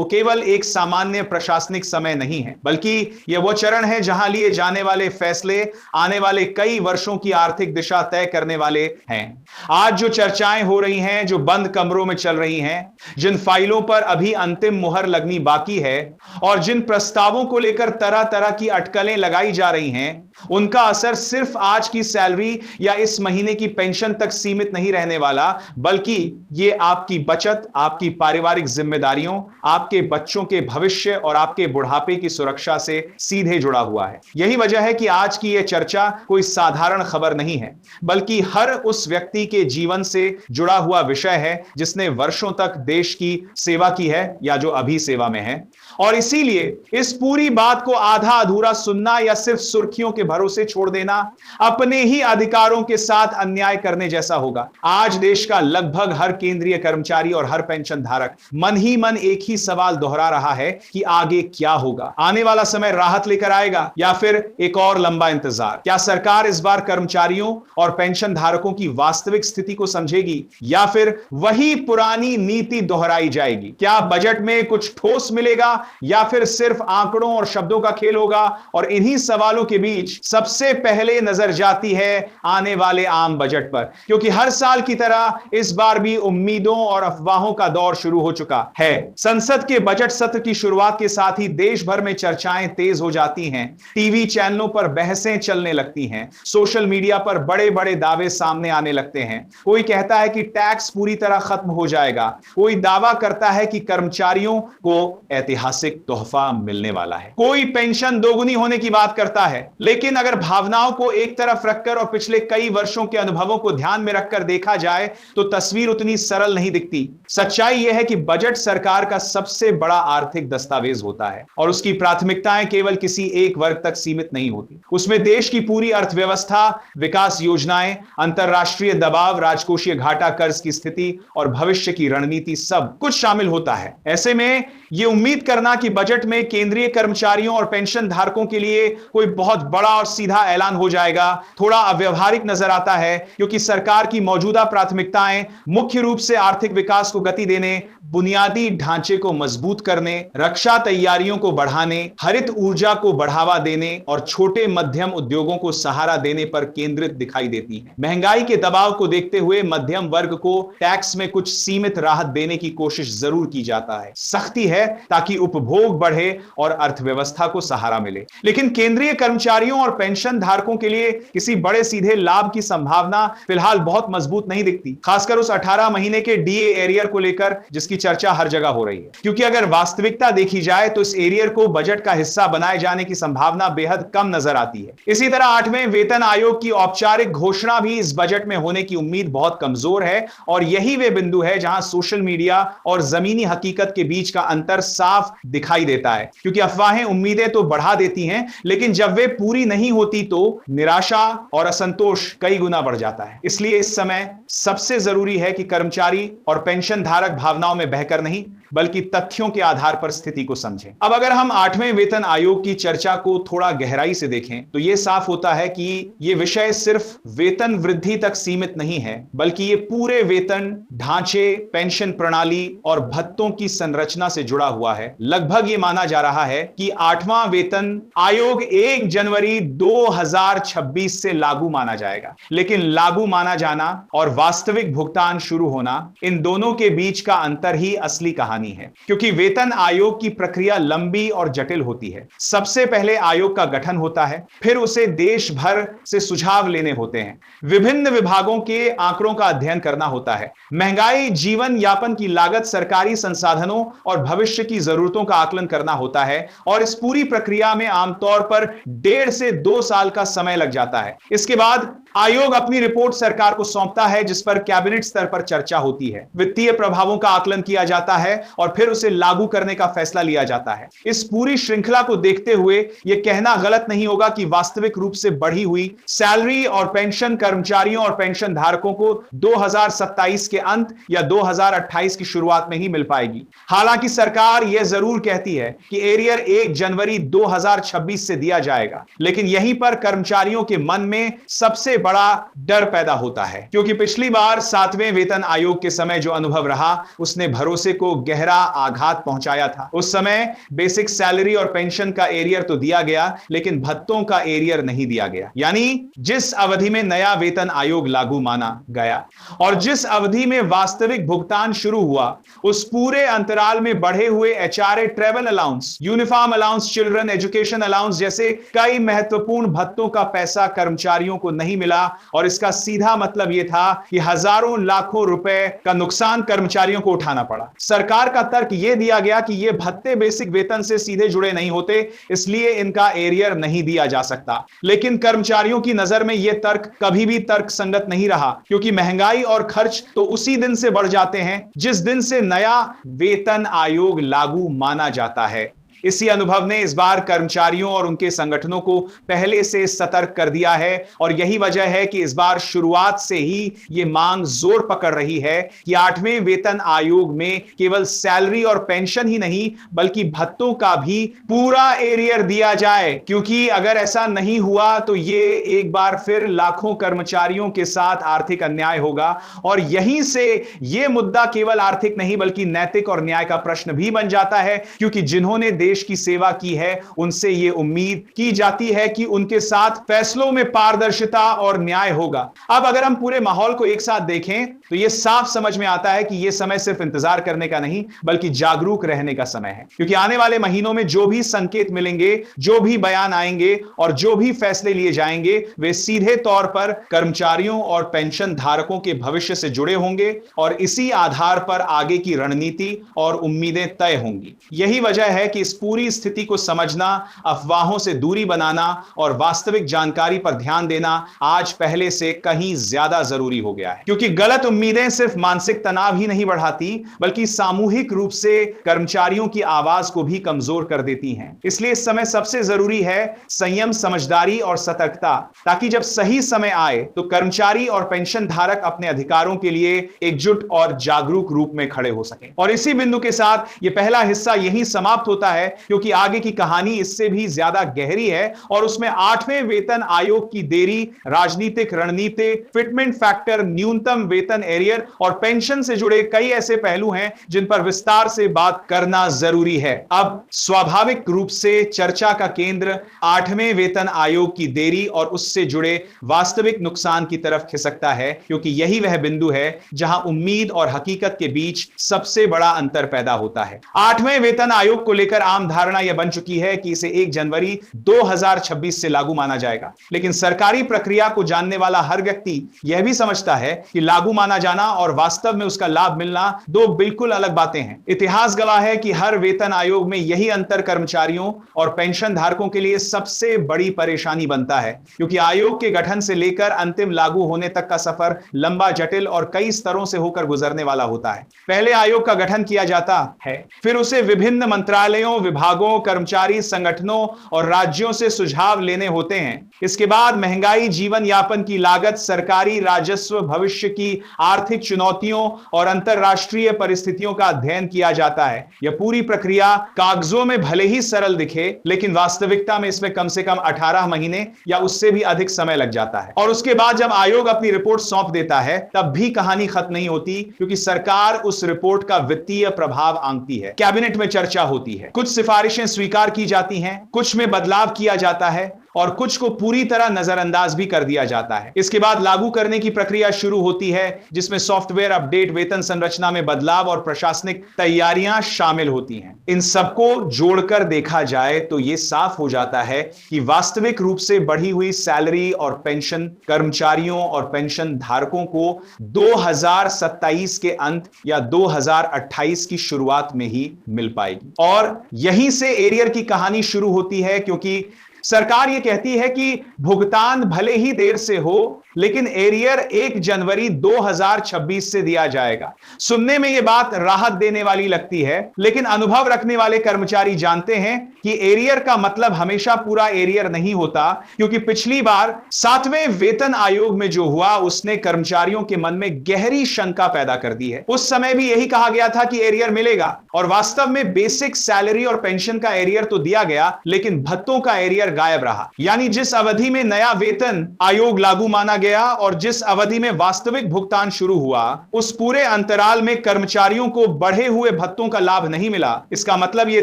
वो केवल एक सामान्य प्रशासनिक समय नहीं है, बल्कि यह वो चरण है जहां लिए जाने वाले फैसले आने वाले कई वर्षों की आर्थिक दिशा तय करने वाले हैं। आज जो चर्चाएं हो रही हैं, जो बंद कमरों में चल रही हैं, जिन फाइलों पर अभी अंतिम मुहर लगनी बाकी है और जिन प्रस्तावों को लेकर तरह तरह की अटकलें लगाई जा रही हैं, उनका असर सिर्फ आज की सैलरी या इस महीने की पेंशन तक सीमित नहीं रहने वाला, बल्कि ये आपकी बचत, आपकी पारिवारिक जिम्मेदारियों, आपके बच्चों के भविष्य और आपके बुढ़ापे की सुरक्षा से सीधे जुड़ा हुआ है। यही वजह है कि आज की यह चर्चा कोई साधारण खबर नहीं है, बल्कि हर उस व्यक्ति के जीवन से जुड़ा हुआ विषय है जिसने वर्षों तक देश की सेवा की है या जो अभी सेवा में है। और इसीलिए इस पूरी बात को आधा अधूरा सुनना या सिर्फ सुर्खियों के भरोसे छोड़ देना अपने ही अधिकारों के साथ अन्याय करने जैसा होगा। आज देश का लगभग हर केंद्रीय कर्मचारी और हर पेंशन धारक मन ही मन एक ही सवाल दोहरा रहा है कि आगे क्या होगा। आने वाला समय राहत लेकर आएगा या फिर एक और लंबा इंतजार? क्या सरकार इस बार कर्मचारियों और पेंशन धारकों की वास्तविक स्थिति को समझेगी या फिर वही पुरानी नीति दोहराई जाएगी? क्या बजट में कुछ ठोस मिलेगा या फिर सिर्फ आंकड़ों और शब्दों का खेल होगा? और इन्हीं सवालों के बीच सबसे पहले नजर जाती है आने वाले आम बजट पर, क्योंकि हर साल की तरह इस बार भी उम्मीदों और अफवाहों का दौर शुरू हो चुका है। संसद के बजट सत्र की शुरुआत के साथ ही देश भर में चर्चाएं तेज हो जाती हैं, टीवी चैनलों पर बहसें चलने लगती हैं, सोशल मीडिया पर बड़े बड़े दावे सामने आने लगते हैं। कोई कहता है कि टैक्स पूरी तरह खत्म हो जाएगा, कोई दावा करता है कि कर्मचारियों को ऐतिहासिक तोहफा मिलने वाला है, कोई पेंशन दोगुनी होने की बात करता है। लेकिन अगर भावनाओं को एक तरफ रखकर और पिछले कई वर्षों के अनुभवों को ध्यान में रखकर देखा जाए तो तस्वीर उतनी सरल नहीं दिखती। सच्चाई यह है कि बजट सरकार का सबसे बड़ा आर्थिक दस्तावेज होता है और उसकी प्राथमिकताएं केवल किसी एक वर्ग तक सीमित नहीं होती। उसमें देश की पूरी अर्थव्यवस्था, विकास योजनाएं, अंतरराष्ट्रीय दबाव, राजकोषीय घाटा, कर्ज की स्थिति और भविष्य की रणनीति सब कुछ शामिल होता है। ऐसे में यह उम्मीद करना कि बजट में केंद्रीय कर्मचारियों और पेंशन धारकों के लिए कोई बहुत बड़ा और सीधा ऐलान हो जाएगा थोड़ा अव्यवहारिक नजर आता है, क्योंकि सरकार की मौजूदा प्राथमिकताएं मुख्य रूप से आर्थिक विकास को गति देने, बुनियादी ढांचे को मजबूत करने, रक्षा तैयारियों को बढ़ाने, हरित ऊर्जा को बढ़ावा देने और छोटे मध्यम उद्योगों को सहारा देने पर केंद्रित दिखाई देती है। महंगाई के दबाव को देखते हुए मध्यम वर्ग को टैक्स में कुछ सीमित राहत देने की कोशिश जरूर की जाता है। सख्ती है ताकि उपभोग बढ़े और अर्थव्यवस्था को सहारा मिले। लेकिन केंद्रीय कर्मचारियों और पेंशन धारकों के लिए किसी बड़े सीधे लाभ की संभावना फिलहाल बहुत मजबूत नहीं दिखती, खासकर उस 18 महीने के डीए एरियर को लेकर जिसकी चर्चा हर जगह हो रही है। क्योंकि अगर वास्तविकता देखी जाए तो इस एरियर को बजट का हिस्सा बनाए जाने की संभावना बेहद कम नजर आती है। इसी तरह 8वें वेतन आयोग की औपचारिक घोषणा भी इस बजट में होने की उम्मीद बहुत कमजोर है और यही वे बिंदु है जहां सोशल मीडिया और जमीनी हकीकत के बीच का अंतर साफ दिखाई देता है। क्योंकि अफवाहें उम्मीदें तो बढ़ा देती हैं, लेकिन जब वे पूरी नहीं होती तो निराशा और असंतोष कई गुना बढ़ जाता है। इसलिए इस समय सबसे जरूरी है कि कर्मचारी और पेंशन धारक भावनाओं में बहकर नहीं बल्कि तथ्यों के आधार पर स्थिति को समझें। अब अगर हम 8वें वेतन आयोग की चर्चा को थोड़ा गहराई से देखें तो यह साफ होता है कि यह विषय सिर्फ वेतन वृद्धि तक सीमित नहीं है, बल्कि यह पूरे वेतन ढांचे, पेंशन प्रणाली और भत्तों की संरचना से जुड़ा हुआ है। लगभग यह माना जा रहा है कि 8वां वेतन आयोग 1 जनवरी 2026 से लागू माना जाएगा। लेकिन लागू माना जाना और वास्तविक भुगतान शुरू होना, इन दोनों के बीच का अंतर ही असली कहानी है। क्योंकि वेतन आयोग की प्रक्रिया लंबी और जटिल होती है। सबसे पहले आयोग का गठन होता है, फिर उसे देश भर से सुझाव लेने होते हैं, विभिन्न विभागों के आंकड़ों का अध्ययन करना होता है, महंगाई, जीवन यापन की लागत, सरकारी संसाधनों और भविष्य की जरूरतों का आकलन करना होता है। और इस पूरी प्रक्रिया में आमतौर पर 1.5 से 2 साल का समय लग जाता है। इसके बाद आयोग अपनी रिपोर्ट सरकार को सौंपता है, जिस पर कैबिनेट स्तर पर चर्चा होती है, वित्तीय प्रभावों का आकलन किया जाता है और फिर उसे लागू करने का फैसला लिया जाता है। इस पूरी श्रृंखला को देखते हुए यह कहना गलत नहीं होगा कि वास्तविक रूप से बढ़ी हुई सैलरी और पेंशन कर्मचारियों और पेंशन धारकों को 2027 के अंत या 2028 की शुरुआत में ही मिल पाएगी। हालांकि सरकार यह जरूर कहती है कि एरियर 1 जनवरी 2026 से दिया जाएगा, लेकिन यहीं पर कर्मचारियों के मन में सबसे बड़ा डर पैदा होता है, क्योंकि पिछली बार 7वें वेतन आयोग के समय जो अनुभव रहा उसने भरोसे को गहरा गहरा आघात पहुंचाया था। उस समय बेसिक सैलरी और पेंशन का एरियर तो दिया गया, लेकिन भत्तों का एरियर नहीं दिया गया। यानी जिस अवधि में नया वेतन आयोग लागू माना गया और जिस अवधि में वास्तविक भुगतान शुरू हुआ, उस पूरे अंतराल में बढ़े हुए HRA, travel allowance, uniform allowance, children education allowance जैसे कई महत्वपूर्ण भत्तों का पैसा कर्मचारियों को नहीं मिला। और इसका सीधा मतलब यह था कि हजारों लाखों रुपए का नुकसान कर्मचारियों को उठाना पड़ा। सरकार का तर्क यह दिया गया कि यह भत्ते बेसिक वेतन से सीधे जुड़े नहीं होते, इसलिए इनका एरियर नहीं दिया जा सकता। लेकिन कर्मचारियों की नजर में यह तर्क कभी भी तर्क संगत नहीं रहा, क्योंकि महंगाई और खर्च तो उसी दिन से बढ़ जाते हैं जिस दिन से नया वेतन आयोग लागू माना जाता है। इसी अनुभव ने इस बार कर्मचारियों और उनके संगठनों को पहले से सतर्क कर दिया है और यही वजह है कि इस बार शुरुआत से ही यह मांग जोर पकड़ रही है कि 8वें वेतन आयोग में केवल सैलरी और पेंशन ही नहीं बल्कि भत्तों का भी पूरा एरियर दिया जाए, क्योंकि अगर ऐसा नहीं हुआ तो यह एक बार फिर लाखों कर्मचारियों के साथ आर्थिक अन्याय होगा। और यहीं से यह मुद्दा केवल आर्थिक नहीं बल्कि नैतिक और न्याय का प्रश्न भी बन जाता है, क्योंकि जिन्होंने देश की सेवा की है उनसे यह उम्मीद की जाती है कि उनके साथ फैसलों में पारदर्शिता और न्याय होगा। अब अगर हम पूरे माहौल को एक साथ देखें तो यह साफ समझ में आता है कि यह समय सिर्फ इंतजार करने का नहीं बल्कि जागरूक रहने का समय है, क्योंकि आने वाले महीनों में जो भी संकेत मिलेंगे, जो भी बयान आएंगे और जो भी फैसले लिए जाएंगे, वे सीधे तौर पर कर्मचारियों और पेंशन धारकों के भविष्य से जुड़े होंगे और इसी आधार पर आगे की रणनीति और उम्मीदें तय होंगी। यही वजह है कि इस पूरी स्थिति को समझना, अफवाहों से दूरी बनाना और वास्तविक जानकारी पर ध्यान देना आज पहले से कहीं ज्यादा जरूरी हो गया है, क्योंकि गलत उम्मीदें सिर्फ मानसिक तनाव ही नहीं बढ़ाती बल्कि सामूहिक रूप से कर्मचारियों की आवाज को भी कमजोर कर देती हैं। इसलिए इस समय सबसे जरूरी है संयम, समझदारी और सतर्कता, ताकि जब सही समय आए तो कर्मचारी और पेंशन धारक अपने अधिकारों के लिए एकजुट और जागरूक रूप में खड़े हो सकें। और इसी बिंदु के साथ यह पहला हिस्सा यहीं समाप्त होता है, क्योंकि आगे की कहानी इससे भी ज्यादा गहरी है और उसमें 8वें वेतन आयोग की देरी, राजनीतिक रणनीति, फिटमेंट फैक्टर, न्यूनतम वेतन एरियर और पेंशन से जुड़े कई ऐसे पहलू हैं जिन पर विस्तार से बात करना जरूरी है। अब स्वाभाविक रूप से चर्चा का केंद्र 8वें वेतन आयोग की देरी और उससे जुड़े वास्तविक नुकसान की तरफ खिसकता है, क्योंकि यही वह बिंदु है जहां उम्मीद और हकीकत के बीच सबसे बड़ा अंतर पैदा होता है। 8वें वेतन आयोग को लेकर आम धारणा यह बन चुकी है कि इसे 1 जनवरी 2026 से लागू माना जाएगा, लेकिन सरकारी प्रक्रिया को जानने वाला हर व्यक्ति यह भी समझता है कि लागू माना जाना और वास्तव में उसका लाभ मिलना दो बिल्कुल अलग बातें हैं। इतिहास गवाह है कि हर वेतन आयोग में यही अंतर कर्मचारियों और पेंशन धारकों के लिए सबसे बड़ी परेशानी बनता है, क्योंकि आयोग के गठन से लेकर अंतिम लागू होने तक का सफर लंबा, जटिल और कई स्तरों से होकर गुजरने वाला होता है। पहले आयोग का गठन किया जाता है, फिर उसे विभिन्न मंत्रालयों, विभागों, कर्मचारी संगठनों और राज्यों से सुझाव लेने होते हैं। इसके बाद महंगाई, जीवन यापन की लागत, सरकारी राजस्व, भविष्य की आर्थिक चुनौतियों और अंतरराष्ट्रीय परिस्थितियों का अध्ययन किया जाता है। यह पूरी प्रक्रिया कागजों में भले ही सरल दिखे, लेकिन वास्तविकता में इसमें कम से कम 18 महीने या उससे भी अधिक समय लग जाता है। और उसके बाद जब आयोग अपनी रिपोर्ट सौंप देता है तब भी कहानी खत्म नहीं होती, क्योंकि सरकार उस रिपोर्ट का वित्तीय प्रभाव आंकती है, कैबिनेट में चर्चा होती है, कुछ सिफारिशें स्वीकार की जाती हैं, कुछ में बदलाव किया जाता है और कुछ को पूरी तरह नजरअंदाज भी कर दिया जाता है। इसके बाद लागू करने की प्रक्रिया शुरू होती है, जिसमें सॉफ्टवेयर अपडेट, वेतन संरचना में बदलाव और प्रशासनिक तैयारियां शामिल होती हैं। इन सबको जोड़कर देखा जाए तो यह साफ हो जाता है कि वास्तविक रूप से बढ़ी हुई सैलरी और पेंशन कर्मचारियों और पेंशन धारकों को 2027 के अंत या 2028 की शुरुआत में ही मिल पाएगी। और यहीं से एरियर की कहानी शुरू होती है, क्योंकि सरकार यह कहती है कि भुगतान भले ही देर से हो, लेकिन एरियर 1 जनवरी 2026 से दिया जाएगा। सुनने में यह बात राहत देने वाली लगती है, लेकिन अनुभव रखने वाले कर्मचारी जानते हैं कि एरियर का मतलब हमेशा पूरा एरियर नहीं होता, क्योंकि पिछली बार 7वें वेतन आयोग में जो हुआ उसने कर्मचारियों के मन में गहरी शंका पैदा कर दी है। उस समय भी यही कहा गया था कि एरियर मिलेगा, और वास्तव में बेसिक सैलरी और पेंशन का एरियर तो दिया गया, लेकिन भत्तों का एरियर बगैर गायब रहा। यानी जिस अवधि में नया वेतन आयोग लागू माना गया और जिस अवधि में वास्तविक भुगतान शुरू हुआ, उस पूरे अंतराल में कर्मचारियों को बढ़े हुए भत्तों का लाभ नहीं मिला। इसका मतलब यह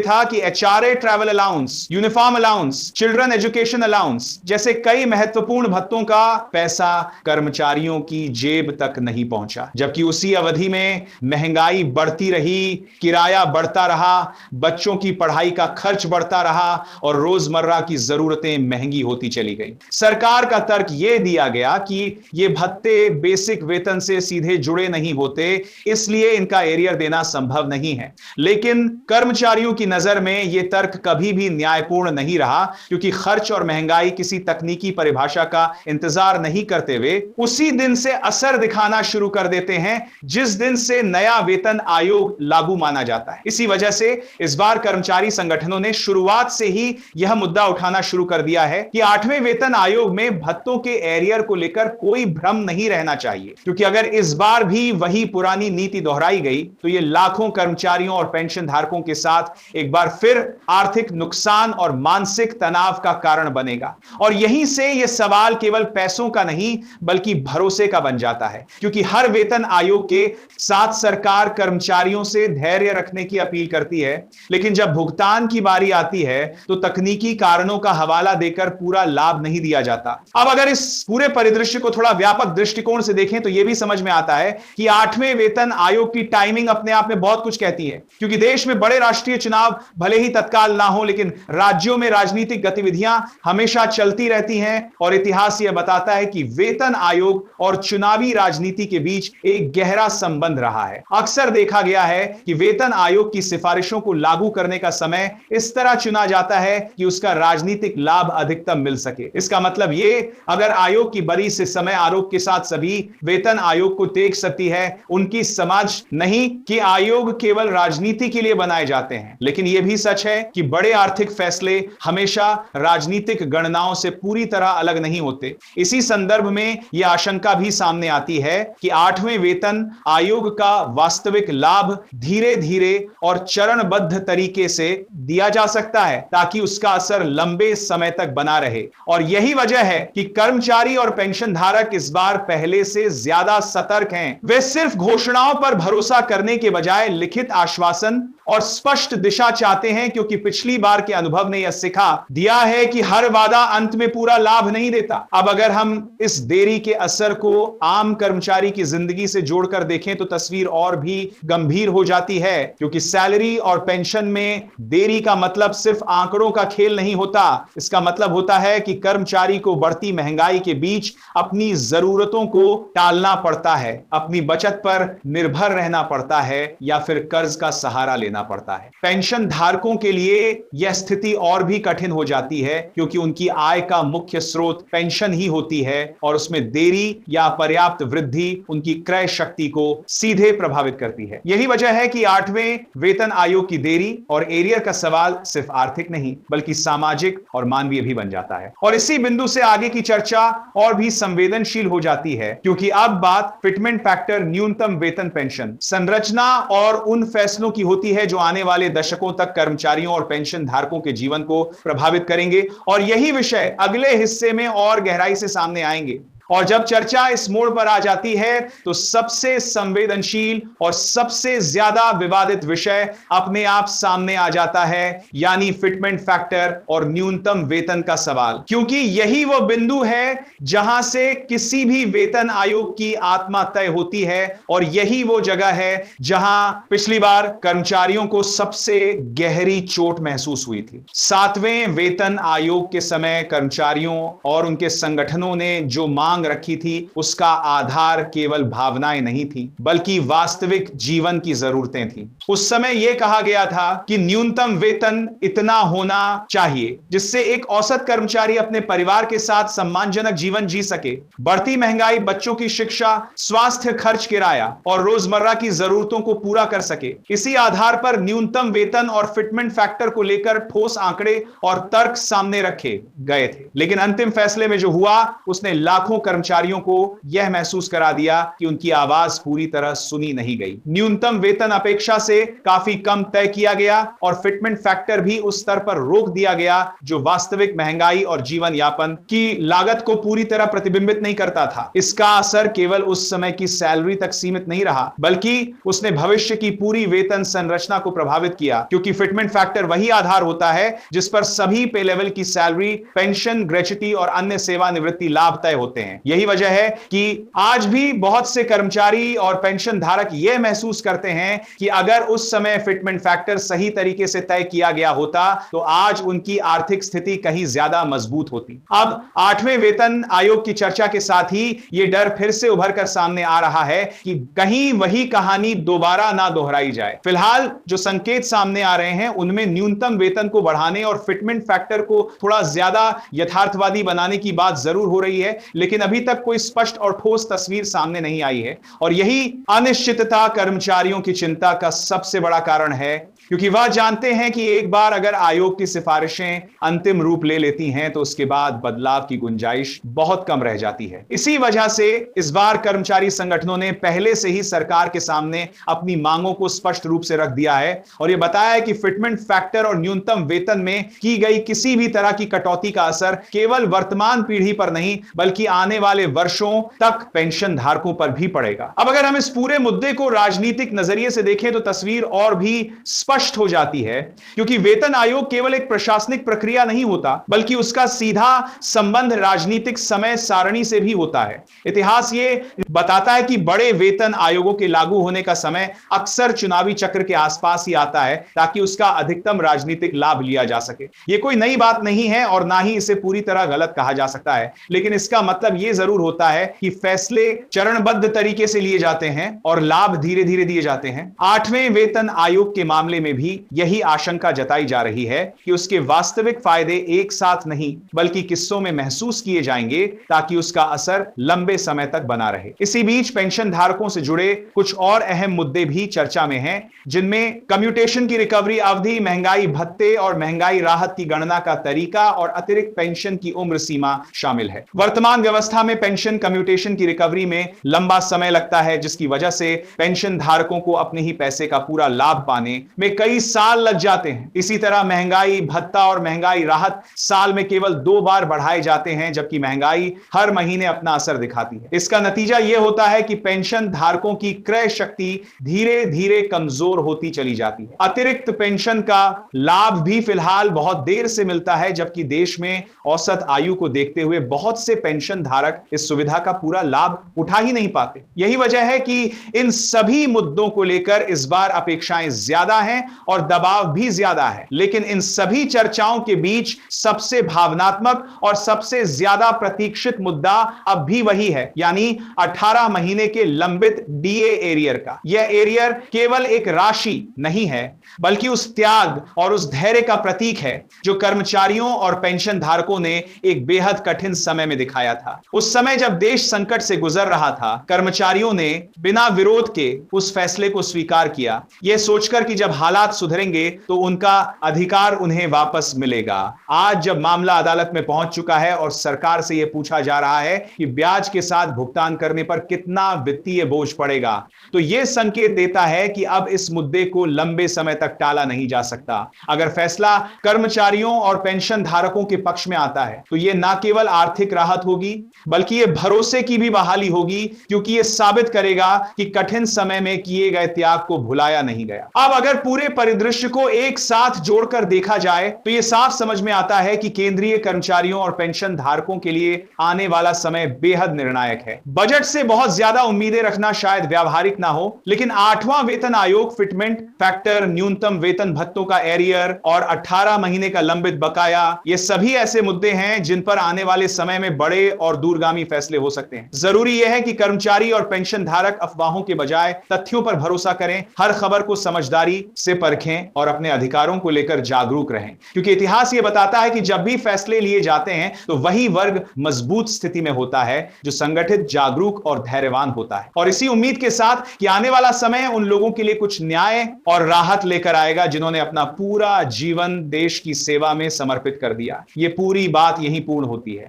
था कि HRA travel allowance, uniform allowance, children education allowance जैसे कई महत्वपूर्ण भत्तों का पैसा कर्मचारियों की जेब तक नहीं पहुंचा। जबकि उसी अवधि में महंगाई बढ़ती रही, किराया बढ़ता रहा, बच्चों की पढ़ाई का खर्च बढ़ता रहा और रोजमर्रा की जरूरतें महंगी होती चली गई। सरकार का तर्क यह दिया गया कि यह भत्ते बेसिक वेतन से सीधे जुड़े नहीं होते, इसलिए इनका एरियर देना संभव नहीं है। लेकिन कर्मचारियों की नजर में यह तर्क कभी भी न्यायपूर्ण नहीं रहा, क्योंकि खर्च और महंगाई किसी तकनीकी परिभाषा का इंतजार नहीं करते हुए उसी दिन से असर दिखाना शुरू कर देते हैं जिस दिन से नया वेतन आयोग लागू माना जाता है। इसी वजह से इस बार कर्मचारी संगठनों ने शुरुआत से ही यह मुद्दा उठाना शुरू कर दिया है कि 8वें वेतन आयोग में भत्तों के एरियर को लेकर कोई भ्रम नहीं रहना चाहिए, क्योंकि अगर इस बार भी वही पुरानी नीति दोहराई गई तो यह लाखों कर्मचारियों और पेंशन धारकों के साथ एक बार फिर आर्थिक नुकसान और मानसिक तनाव का कारण बनेगा। और यहीं से यह सवाल केवल पैसों का नहीं बल्कि भरोसे का बन जाता है, क्योंकि हर वेतन आयोग के साथ सरकार कर्मचारियों से धैर्य रखने की अपील करती है, लेकिन जब भुगतान की बारी आती है तो तकनीकी कारणों का हवाला देकर पूरा लाभ नहीं दिया जाता। अब अगर इस पूरे परिदृश्य को थोड़ा व्यापक दृष्टिकोण से देखें तो यह भी समझ में आता है कि 8वें वेतन आयोग की टाइमिंग अपने आप में बहुत कुछ कहती है, क्योंकि देश में बड़े राष्ट्रीय चुनाव भले ही तत्काल ना हो, लेकिन राज्यों में राजनीतिक गतिविधियां हमेशा चलती रहती हैं और इतिहास यह बताता है कि वेतन आयोग और चुनावी राजनीति के बीच एक गहरा संबंध रहा है। अक्सर देखा गया है कि वेतन आयोग की सिफारिशों को लागू करने का समय इस तरह चुना जाता है कि उसका राजनीतिक लाभ अधिकतम मिल सके। इसका मतलब यह, अगर आयोग की बरी से समय आरोप के साथ सभी वेतन आयोग को देख सकती है, उनकी समझ नहीं कि आयोग केवल राजनीति के लिए बनाए जाते हैं। लेकिन यह भी सच है कि बड़े आर्थिक फैसले हमेशा राजनीतिक गणनाओं से पूरी तरह अलग नहीं होते। इसी संदर्भ में यह आशंका भी सामने आती है कि 8वें वेतन आयोग का वास्तविक लाभ धीरे धीरे और चरणबद्ध तरीके से दिया जा सकता है ताकि उसका असर लंबे समय तक बना रहे। और यही वजह है कि कर्मचारी और पेंशन धारक इस बार पहले से ज्यादा सतर्क हैं। वे सिर्फ घोषणाओं पर भरोसा करने के बजाय लिखित आश्वासन और स्पष्ट दिशा चाहते हैं, क्योंकि पिछली बार के अनुभव ने यह सिखा दिया है कि हर वादा अंत में पूरा लाभ नहीं देता। अब अगर हम इस देरी के असर को आम कर्मचारी की जिंदगी से जोड़कर देखें तो तस्वीर और भी गंभीर हो जाती है, क्योंकि सैलरी और पेंशन में देरी का मतलब सिर्फ आंकड़ों का खेल नहीं होता। इसका मतलब होता है कि कर्मचारी को बढ़ती महंगाई के बीच अपनी जरूरतों को टालना पड़ता है, अपनी बचत पर निर्भर रहना पड़ता है या फिर कर्ज का सहारा लेना पड़ता है। पेंशन धारकों के लिए यह स्थिति और भी कठिन हो जाती है, क्योंकि उनकी आय का मुख्य स्रोत पेंशन ही होती है और उसमें देरी या पर्याप्त वृद्धि उनकी क्रय शक्ति को सीधे प्रभावित करती है। यही वजह है कि 8वें वेतन आयोग की देरी और एरियर का सवाल सिर्फ आर्थिक नहीं बल्कि सामाजिक और मानवीय भी बन जाता है। और इसी बिंदु से आगे की चर्चा और भी संवेदनशील हो जाती है, क्योंकि अब बात फिटमेंट फैक्टर न्यूनतम वेतन पेंशन संरचना और उन फैसलों की होती है जो आने वाले दशकों तक कर्मचारियों और पेंशन धारकों के जीवन को प्रभावित करेंगे। और यही विषय अगले हिस्से में और गहराई से सामने आएंगे। और जब चर्चा इस मोड़ पर आ जाती है तो सबसे संवेदनशील और सबसे ज्यादा विवादित विषय अपने आप सामने आ जाता है, यानी फिटमेंट फैक्टर और न्यूनतम वेतन का सवाल। क्योंकि यही वो बिंदु है जहां से किसी भी वेतन आयोग की आत्मा तय होती है और यही वो जगह है जहां पिछली बार कर्मचारियों को सबसे गहरी चोट महसूस हुई थी। 7वें वेतन आयोग के समय कर्मचारियों और उनके संगठनों ने जो मांग रखी थी उसका आधार केवल भावनाएं नहीं थी बल्कि वास्तविक जीवन की जरूरतें थी। उस समय यह कहा गया था कि न्यूनतम वेतन इतना होना चाहिए जिससे एक औसत कर्मचारी अपने परिवार के साथ सम्मानजनक जीवन जी सके। बढ़ती महंगाई बच्चों की शिक्षा, स्वास्थ्य खर्च, किराया और रोजमर्रा की जरूरतों को पूरा कर सके। इसी आधार पर न्यूनतम वेतन और फिटमेंट फैक्टर को लेकर ठोस आंकड़े और तर्क सामने रखे गए थे। लेकिन अंतिम फैसले में जो हुआ उसने लाखों कर्मचारियों को यह महसूस करा दिया कि उनकी आवाज पूरी तरह सुनी नहीं गई। न्यूनतम वेतन अपेक्षा से काफी कम तय किया गया और फिटमेंट फैक्टर भी उस स्तर पर रोक दिया गया जो वास्तविक महंगाई और जीवन यापन की लागत को पूरी तरह प्रतिबिंबित नहीं करता था। इसका असर केवल उस समय की सैलरी तक सीमित नहीं रहा, बल्कि उसने भविष्य की पूरी वेतन संरचना को प्रभावित किया, क्योंकि फिटमेंट फैक्टर वही आधार होता है जिस पर सभी पे लेवल की सैलरी, पेंशन, ग्रेच्युटी और अन्य सेवानिवृत्ति लाभ तय होते हैं। यही वजह है कि आज भी बहुत से कर्मचारी और पेंशन धारक यह महसूस करते हैं कि अगर उस समय फिटमेंट फैक्टर सही तरीके से तय किया गया होता तो आज उनकी आर्थिक स्थिति कहीं ज्यादा मजबूत होती। अब 8वें वेतन आयोग की चर्चा के साथ ही यह डर फिर से उभर कर सामने आ रहा है कि कहीं वही कहानी दोबारा ना दोहराई जाए। फिलहाल जो संकेत सामने आ रहे हैं उनमें न्यूनतम वेतन को बढ़ाने और फिटमेंट फैक्टर को थोड़ा ज्यादा यथार्थवादी बनाने की बात जरूर हो रही है, लेकिन अभी तक कोई स्पष्ट और ठोस तस्वीर सामने नहीं आई है। और यही अनिश्चितता कर्मचारियों की चिंता का सबसे बड़ा कारण है, क्योंकि वह जानते हैं कि एक बार अगर आयोग की सिफारिशें अंतिम रूप ले लेती हैं तो उसके बाद बदलाव की गुंजाइश बहुत कम रह जाती है। इसी वजह से इस बार कर्मचारी संगठनों ने पहले से ही सरकार के सामने अपनी मांगों को स्पष्ट रूप से रख दिया है और यह बताया है कि फिटमेंट फैक्टर और न्यूनतम वेतन में की गई किसी भी तरह की कटौती का असर केवल वर्तमान पीढ़ी पर नहीं बल्कि आने वाले वर्षों तक पेंशन धारकों पर भी पड़ेगा। अब अगर हम इस पूरे मुद्दे को राजनीतिक नजरिए से देखें तो तस्वीर और भी स्पष्ट हो जाती है, क्योंकि वेतन आयोग केवल एक प्रशासनिक प्रक्रिया नहीं होता बल्कि उसका सीधा संबंध राजनीतिक समय सारणी से भी होता है। इतिहास ये बताता है कि बड़े वेतन आयोगों के लागू होने का समय अक्सर चुनावी चक्र के आसपास ही आता है ताकि उसका अधिकतम राजनीतिक लाभ लिया जा सके। यह कोई नई बात नहीं है और ना ही इसे पूरी तरह गलत कहा जा सकता है, लेकिन इसका मतलब यह जरूर होता है कि फैसले चरणबद्ध तरीके से लिए जाते हैं और लाभ धीरे धीरे दिए जाते हैं। 8वें वेतन आयोग के मामले में भी यही आशंका जताई जा रही है कि उसके वास्तविक फायदे एक साथ नहीं बल्कि किस्सों में महसूस किए जाएंगे ताकि उसका असर लंबे समय तक बना रहे। इसी बीच पेंशन धारकों से जुड़े कुछ और अहम मुद्दे भी चर्चा में हैं, जिनमें कम्यूटेशन की रिकवरी अवधि, महंगाई भत्ते और महंगाई राहत की गणना का तरीका और अतिरिक्त पेंशन की उम्र सीमा शामिल है। वर्तमान व्यवस्था में पेंशन कम्यूटेशन की रिकवरी में लंबा समय लगता है, जिसकी वजह से पेंशन धारकों को अपने ही पैसे का पूरा लाभ पाने में कई साल लग जाते हैं। इसी तरह महंगाई भत्ता और महंगाई राहत साल में केवल 2 बार बढ़ाए जाते हैं, जबकि महंगाई हर महीने अपना असर दिखाती है। इसका नतीजा यह होता है कि पेंशन धारकों की क्रय शक्ति धीरे धीरे कमजोर होती चली जाती है। अतिरिक्त पेंशन का लाभ भी फिलहाल बहुत देर से मिलता है, जबकि देश में औसत आयु को देखते हुए बहुत से पेंशन धारक इस सुविधा का पूरा लाभ उठा ही नहीं पाते। यही वजह है कि इन सभी मुद्दों को लेकर इस बार अपेक्षाएं ज्यादा हैं और दबाव भी ज्यादा है, लेकिन इन सभी चर्चाओं के बीच सबसे भावनात्मक और सबसे ज्यादा प्रतीक्षित मुद्दा अब भी वही है, यानी 18 महीने के लंबित डीए एरियर का। यह एरियर केवल एक राशि नहीं है बल्कि उस त्याग और उस धैर्य का प्रतीक है जो कर्मचारियों और पेंशन धारकों ने एक बेहद कठिन समय में दिखाया था। उस समय जब देश संकट से गुजर रहा था, कर्मचारियों ने बिना विरोध के उस फैसले को स्वीकार किया, यह सोचकर कि जब हालात सुधरेंगे तो उनका अधिकार उन्हें वापस मिलेगा। आज जब मामला अदालत में पहुंच चुका है और सरकार से यह पूछा जा रहा है कि ब्याज के साथ भुगतान करने पर कितना वित्तीय बोझ पड़ेगा, तो यह संकेत देता है कि अब इस मुद्दे को लंबे समय तक टाला नहीं जा सकता। अगर फैसला कर्मचारियों और पेंशन धारकों के पक्ष में आता है तो यह न केवल आर्थिक राहत होगी बल्कि यह भरोसे की भी बहाली होगी, क्योंकि यह साबित करेगा कि कठिन समय में किए गए त्याग को भुलाया नहीं गया। अब अगर पूरे परिदृश्य को एक साथ जोड़कर देखा जाए तो यह साफ समझ में आता है कि केंद्रीय कर्मचारियों और पेंशन धारकों के लिए आने वाला समय बेहद निर्णायक है। बजट से बहुत ज्यादा उम्मीदें रखना शायद व्यावहारिक ना हो, लेकिन 8वां वेतन आयोग, फिटमेंट फैक्टर, न्यूनतम वेतन भत्तों का एरियर और 18 महीने का लंबित बकाया, ये सभी ऐसे मुद्दे हैं जिन पर आने वाले समय में बड़े और दूरगामी फैसले हो सकते हैं। जरूरी यह है कि कर्मचारी और पेंशन धारक अफवाहों के बजाय तथ्यों पर भरोसा करें, हर खबर को समझदारी से परखें और अपने अधिकारों को लेकर जागरूक रहें, क्योंकि इतिहास यह बताता है कि जब भी फैसले लिए जाते हैं तो वही वर्ग मजबूत स्थिति में होता है जो संगठित, जागरूक और धैर्यवान होता है। और इसी उम्मीद के साथ कि आने वाला समय उन लोगों के लिए कुछ न्याय और राहत लेकर आएगा जिन्होंने अपना पूरा जीवन देश की सेवा में समर्पित कर दिया। यह पूरी बात यहीं पूर्ण होती है।